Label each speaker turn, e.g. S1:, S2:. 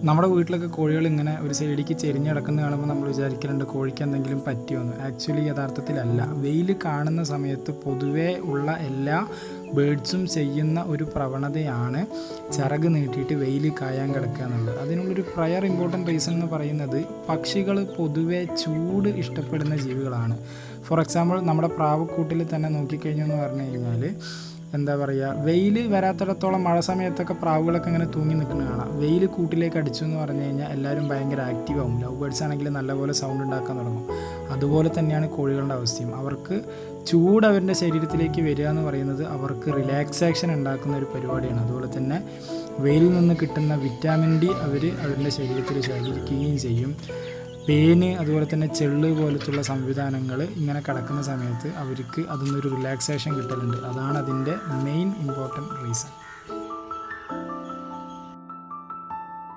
S1: നമ്മുടെ വീട്ടിലൊക്കെ കോഴികൾ ഇങ്ങനെ ഒരു സൈഡിലേക്ക് ചെരിഞ്ഞ് കിടക്കുന്ന കാണുമ്പോൾ നമ്മൾ വിചാരിക്കലുണ്ട് കോഴിക്ക് എന്തെങ്കിലും പറ്റിയോന്ന്. ആക്ച്വലി യഥാർത്ഥത്തിലല്ല. വെയിൽ കാണുന്ന സമയത്ത് പൊതുവേ ഉള്ള എല്ലാ ബേഡ്സും ചെയ്യുന്ന ഒരു പ്രവണതയാണ് ചിറക് നീട്ടിയിട്ട് വെയിൽ കായാൻ കിടക്കുക എന്നുള്ളത്. അതിനുള്ളൊരു പ്രയർ ഇമ്പോർട്ടൻറ്റ് റീസൺ എന്ന് പറയുന്നത് പക്ഷികൾ പൊതുവേ ചൂട് ഇഷ്ടപ്പെടുന്ന ജീവികളാണ്. ഫോർ എക്സാമ്പിൾ നമ്മുടെ പ്രാവുക്കൂട്ടിൽ തന്നെ നോക്കിക്കഴിഞ്ഞു എന്ന് പറഞ്ഞു കഴിഞ്ഞാൽ എന്താ പറയുക, വെയിൽ വരാത്തിടത്തോളം മഴ സമയത്തൊക്കെ പ്രാവുകളൊക്കെ ഇങ്ങനെ തൂങ്ങി നിൽക്കുന്നത് കാണാം. വെയിൽ കൂട്ടിലേക്ക് അടിച്ചു എന്ന് പറഞ്ഞു കഴിഞ്ഞാൽ എല്ലാവരും ഭയങ്കര ആക്റ്റീവ് ആവും. ലവ് ബേഡ്സ് ആണെങ്കിൽ നല്ലപോലെ സൗണ്ട് ഉണ്ടാക്കാൻ തുടങ്ങും. അതുപോലെ തന്നെയാണ് കോഴികളുടെ അവസ്ഥയും. അവർക്ക് ചൂട് അവരുടെ ശരീരത്തിലേക്ക് വരിക എന്ന് പറയുന്നത് അവർക്ക് റിലാക്സേഷൻ ഉണ്ടാക്കുന്ന ഒരു പരിപാടിയാണ്. അതുപോലെ തന്നെ വെയിലിൽ നിന്ന് കിട്ടുന്ന വിറ്റാമിൻ ഡി അവരുടെ ശരീരത്തിൽ ശേഖരിക്കുകയും ചെയ്യും. പേന് അതുപോലെ തന്നെ ചെള്ള് പോലത്തുള്ള സംവിധാനങ്ങൾ ഇങ്ങനെ കിടക്കുന്ന സമയത്ത് അവർക്ക് അതിൽ നിന്നൊരു റിലാക്സേഷൻ കിട്ടലുണ്ട്. അതാണ് അതിൻ്റെ മെയിൻ ഇമ്പോർട്ടൻറ്റ് റീസൺ.